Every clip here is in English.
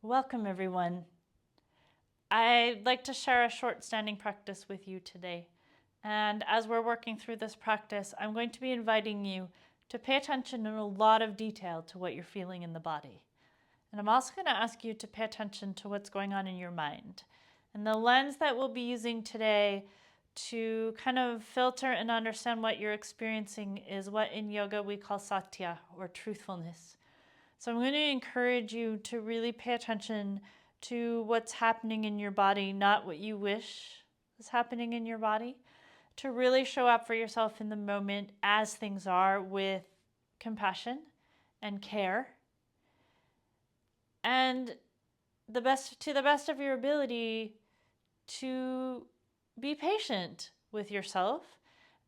Welcome, everyone. I'd like to share a short standing practice with you today. And as we're working through this practice, I'm going to be inviting you to pay attention in a lot of detail to what you're feeling in the body. And I'm also going to ask you to pay attention to what's going on in your mind. And the lens that we'll be using today to kind of filter and understand what you're experiencing is what in yoga we call satya, or truthfulness. So I'm going to encourage you to really pay attention to what's happening in your body, not what you wish is happening in your body, to really show up for yourself in the moment as things are with compassion and care. And to the best of your ability, to be patient with yourself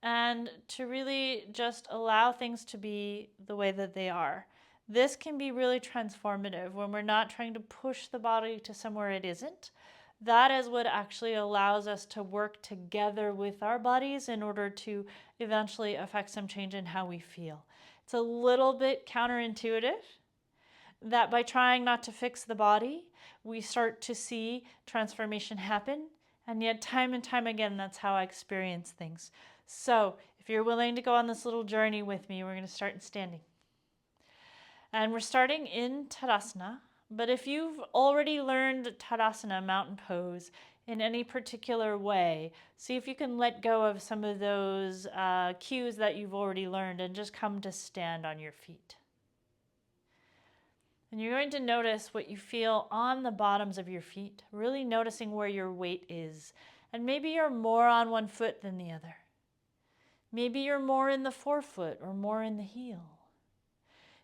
and to really just allow things to be the way that they are. This can be really transformative when we're not trying to push the body to somewhere it isn't. That is what actually allows us to work together with our bodies in order to eventually affect some change in how we feel. It's a little bit counterintuitive that by trying not to fix the body, we start to see transformation happen. And yet time and time again, that's how I experience things. So if you're willing to go on this little journey with me, we're going to start in standing. And we're starting in Tadasana. But if you've already learned Tadasana, mountain pose, in any particular way, see if you can let go of some of those cues that you've already learned and just come to stand on your feet. And you're going to notice what you feel on the bottoms of your feet, really noticing where your weight is. And maybe you're more on one foot than the other. Maybe you're more in the forefoot or more in the heel.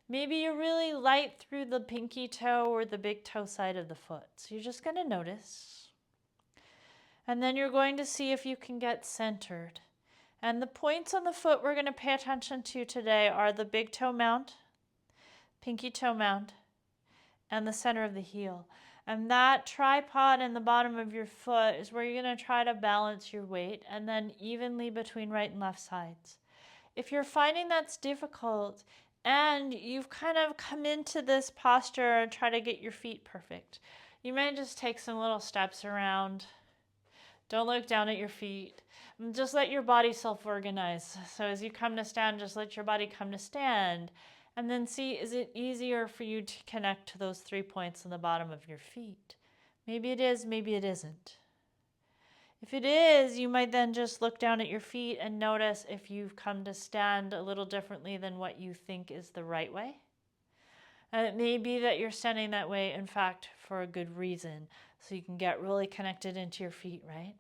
Maybe you're really light through the pinky toe or the big toe side of the foot. So you're just going to notice. And then you're going to see if you can get centered. And the points on the foot we're going to pay attention to today are the big toe mount, pinky toe mount, and the center of the heel. And that tripod in the bottom of your foot is where you're going to try to balance your weight and then evenly between right and left sides. If you're finding that's difficult and you've kind of come into this posture and try to get your feet perfect, you may just take some little steps around. Don't look down at your feet. Just let your body self-organize. So as you come to stand, just let your body come to stand. And then see, is it easier for you to connect to those 3 points on the bottom of your feet? Maybe it is, maybe it isn't. If it is, you might then just look down at your feet and notice if you've come to stand a little differently than what you think is the right way. And it may be that you're standing that way, in fact, for a good reason, so you can get really connected into your feet, right?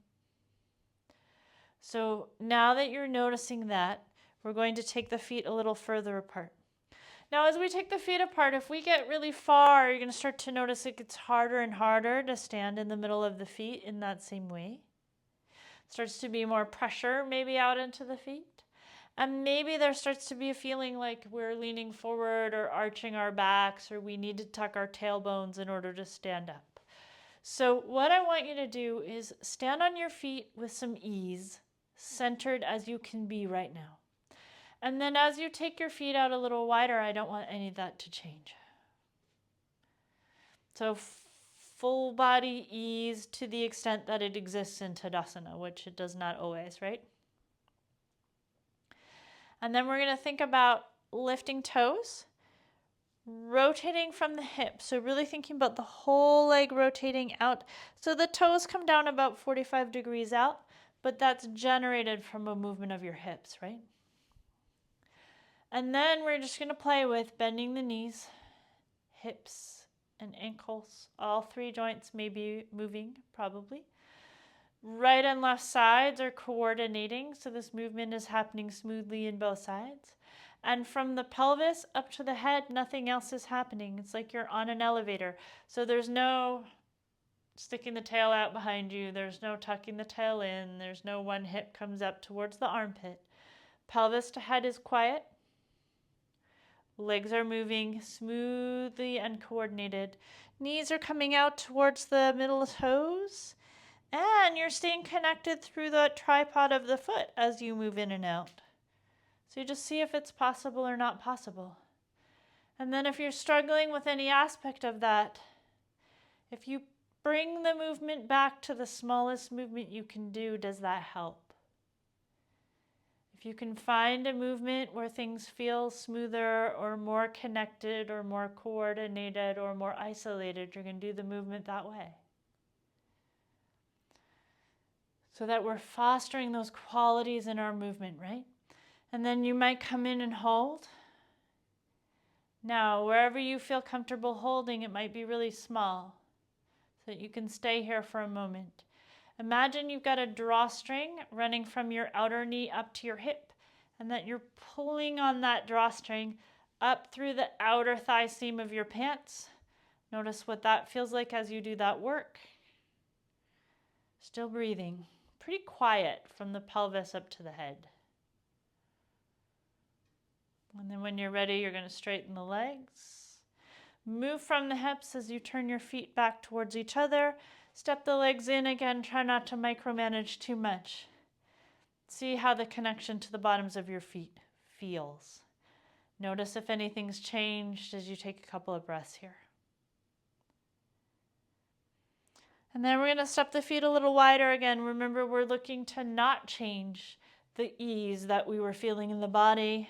So now that you're noticing that, we're going to take the feet a little further apart. Now, as we take the feet apart, if we get really far, you're going to start to notice it gets harder and harder to stand in the middle of the feet in that same way. Starts to be more pressure maybe out into the feet. And maybe there starts to be a feeling like we're leaning forward or arching our backs, or we need to tuck our tailbones in order to stand up. So what I want you to do is stand on your feet with some ease, centered as you can be right now. And then as you take your feet out a little wider, I don't want any of that to change. So full body ease to the extent that it exists in Tadasana, which it does not always, right? And then we're going to think about lifting toes, rotating from the hip. So really thinking about the whole leg rotating out. So the toes come down about 45 degrees out, but that's generated from a movement of your hips, right? And then we're just going to play with bending the knees, hips, and ankles. All 3 joints may be moving, probably. Right and left sides are coordinating, so this movement is happening smoothly in both sides. And from the pelvis up to the head, nothing else is happening. It's like you're on an elevator. So there's no sticking the tail out behind you. There's no tucking the tail in. There's no one hip comes up towards the armpit. Pelvis to head is quiet. Legs are moving smoothly and coordinated. Knees are coming out towards the middle toes. And you're staying connected through the tripod of the foot as you move in and out. So you just see if it's possible or not possible. And then if you're struggling with any aspect of that, If you bring the movement back to the smallest movement you can do, does that help? If you can find a movement where things feel smoother or more connected or more coordinated or more isolated, you're going to do the movement that way. So that we're fostering those qualities in our movement, right? And then you might come in and hold. Now, wherever you feel comfortable holding, it might be really small, so that you can stay here for a moment. Imagine you've got a drawstring running from your outer knee up to your hip, and that you're pulling on that drawstring up through the outer thigh seam of your pants. Notice what that feels like as you do that work. Still breathing. Pretty quiet from the pelvis up to the head. And then when you're ready, you're going to straighten the legs. Move from the hips as you turn your feet back towards each other. Step the legs in again. Try not to micromanage too much. See how the connection to the bottoms of your feet feels. Notice if anything's changed as you take a couple of breaths here. And then we're going to step the feet a little wider again. Remember, we're looking to not change the ease that we were feeling in the body,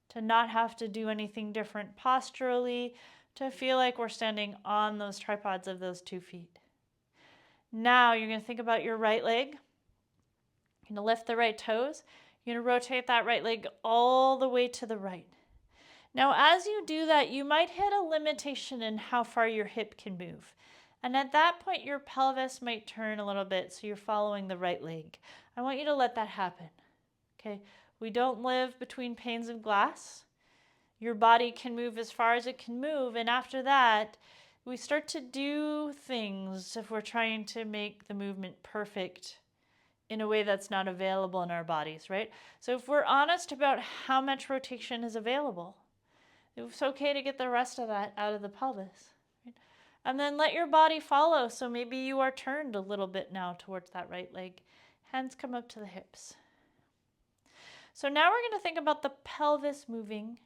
to not have to do anything different posturally, to feel like we're standing on those tripods of those 2 feet. Now you're going to think about your right leg. You're going to lift the right toes. You're going to rotate that right leg all the way to the right. Now, as you do that, you might hit a limitation in how far your hip can move. And at that point, your pelvis might turn a little bit, so you're following the right leg. I want you to let that happen, okay? We don't live between panes of glass. Your body can move as far as it can move, and after that, we start to do things if we're trying to make the movement perfect in a way that's not available in our bodies, right? So if we're honest about how much rotation is available, it's okay to get the rest of that out of the pelvis. And then let your body follow. So maybe you are turned a little bit now towards that right leg. Hands come up to the hips. So now we're going to think about the pelvis moving.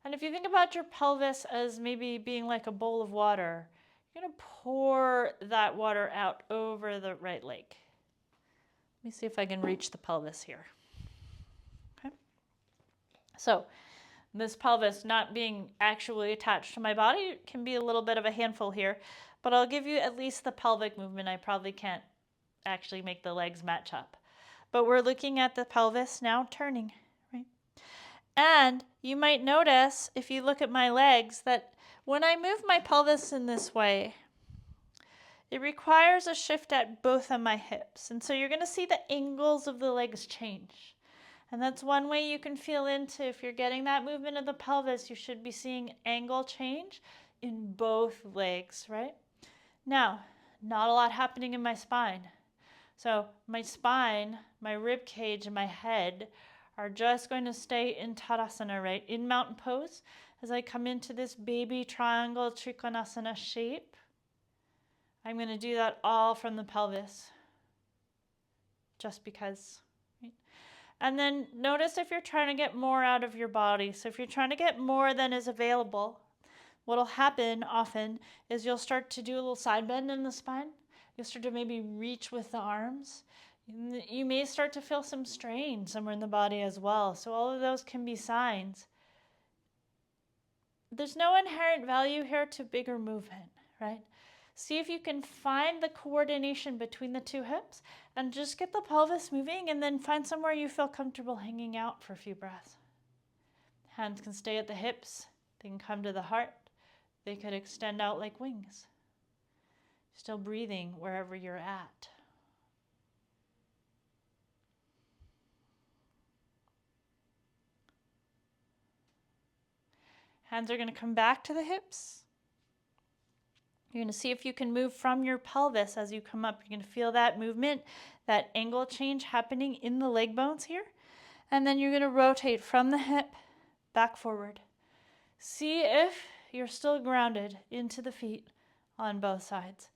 And if you think about your pelvis as maybe being like a bowl of water, you're going to pour that water out over the right leg. Let me see if I can reach the pelvis here. Okay. So this pelvis not being actually attached to my body can be a little bit of a handful here, but I'll give you at least the pelvic movement. I probably can't actually make the legs match up. But we're looking at the pelvis now turning, right? And you might notice, if you look at my legs, that when I move my pelvis in this way, it requires a shift at both of my hips. And so you're going to see the angles of the legs change. And that's one way you can feel into, if you're getting that movement of the pelvis, you should be seeing angle change in both legs, right? Now, not a lot happening in my spine. So my spine, my rib cage, and my head are just going to stay in Tadasana, right? In mountain pose, as I come into this baby triangle Trikonasana shape, I'm going to do that all from the pelvis, just because. And then notice if you're trying to get more out of your body. So if you're trying to get more than is available, what'll happen often is you'll start to do a little side bend in the spine. You'll start to maybe reach with the arms. You may start to feel some strain somewhere in the body as well. So all of those can be signs. There's no inherent value here to bigger movement, right? See if you can find the coordination between the 2 hips and just get the pelvis moving, and then find somewhere you feel comfortable hanging out for a few breaths. Hands can stay at the hips. They can come to the heart. They could extend out like wings. Still breathing wherever you're at. Hands are going to come back to the hips. You're going to see if you can move from your pelvis as you come up. You're going to feel that movement, that angle change happening in the leg bones here. And then you're going to rotate from the hip back forward. See if you're still grounded into the feet on both sides.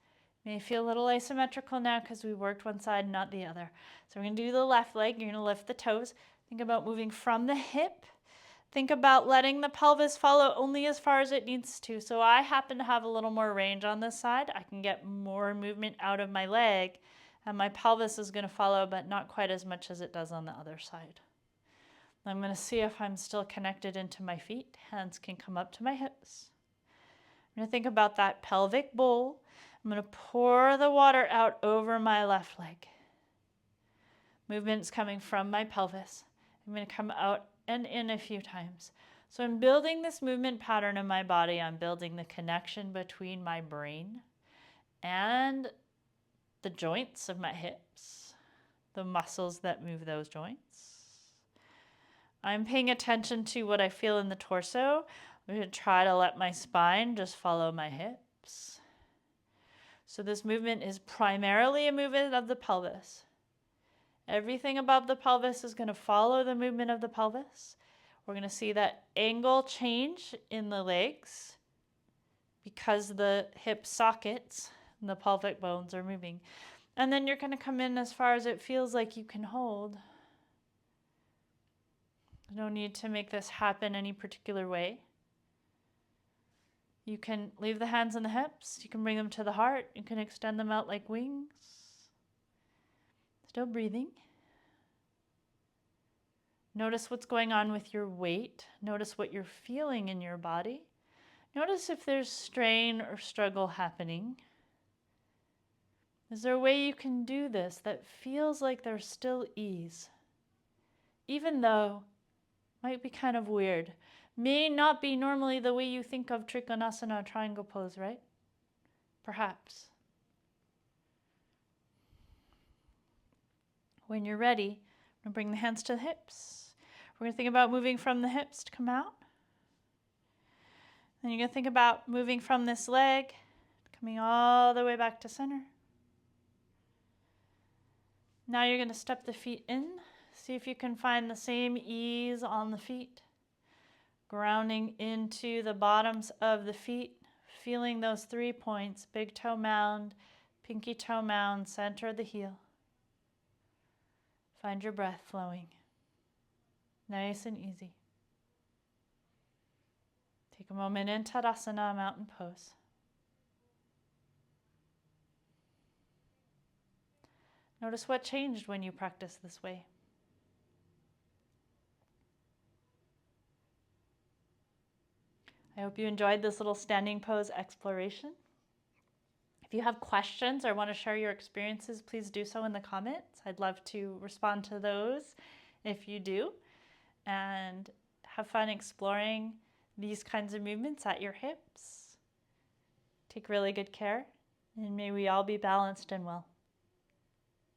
May feel a little asymmetrical now because we worked one side, not the other. So we're going to do the left leg. You're going to lift the toes. Think about moving from the hip Think about letting the pelvis follow only as far as it needs to. So I happen to have a little more range on this side. I can get more movement out of my leg, and my pelvis is going to follow, but not quite as much as it does on the other side. I'm going to see if I'm still connected into my feet. Hands can come up to my hips. I'm going to think about that pelvic bowl. I'm going to pour the water out over my left leg. Movement's coming from my pelvis. I'm going to come out and in a few times. So I'm building this movement pattern in my body. I'm building the connection between my brain and the joints of my hips, the muscles that move those joints. I'm paying attention to what I feel in the torso. I'm going to try to let my spine just follow my hips. So this movement is primarily a movement of the pelvis. Everything above the pelvis is going to follow the movement of the pelvis. We're going to see that angle change in the legs because the hip sockets and the pelvic bones are moving. And then you're going to come in as far as it feels like you can hold. No need to make this happen any particular way. You can leave the hands on the hips. You can bring them to the heart. You can extend them out like wings. Still breathing. Notice what's going on with your weight. Notice what you're feeling in your body. Notice if there's strain or struggle happening. Is there a way you can do this that feels like there's still ease? Even though it might be kind of weird. May not be normally the way you think of Trikonasana, triangle pose, right? Perhaps. When you're ready, I'm going to bring the hands to the hips. We're going to think about moving from the hips to come out. Then you're going to think about moving from this leg, coming all the way back to center. Now you're going to step the feet in. See if you can find the same ease on the feet. Grounding into the bottoms of the feet, feeling those 3 points, big toe mound, pinky toe mound, center of the heel. Find your breath flowing. Nice and easy. Take a moment in Tadasana, mountain pose. Notice what changed when you practice this way. I hope you enjoyed this little standing pose exploration. If you have questions or want to share your experiences, please do so in the comments. I'd love to respond to those if you do. And have fun exploring these kinds of movements at your hips. Take really good care, and may we all be balanced and well.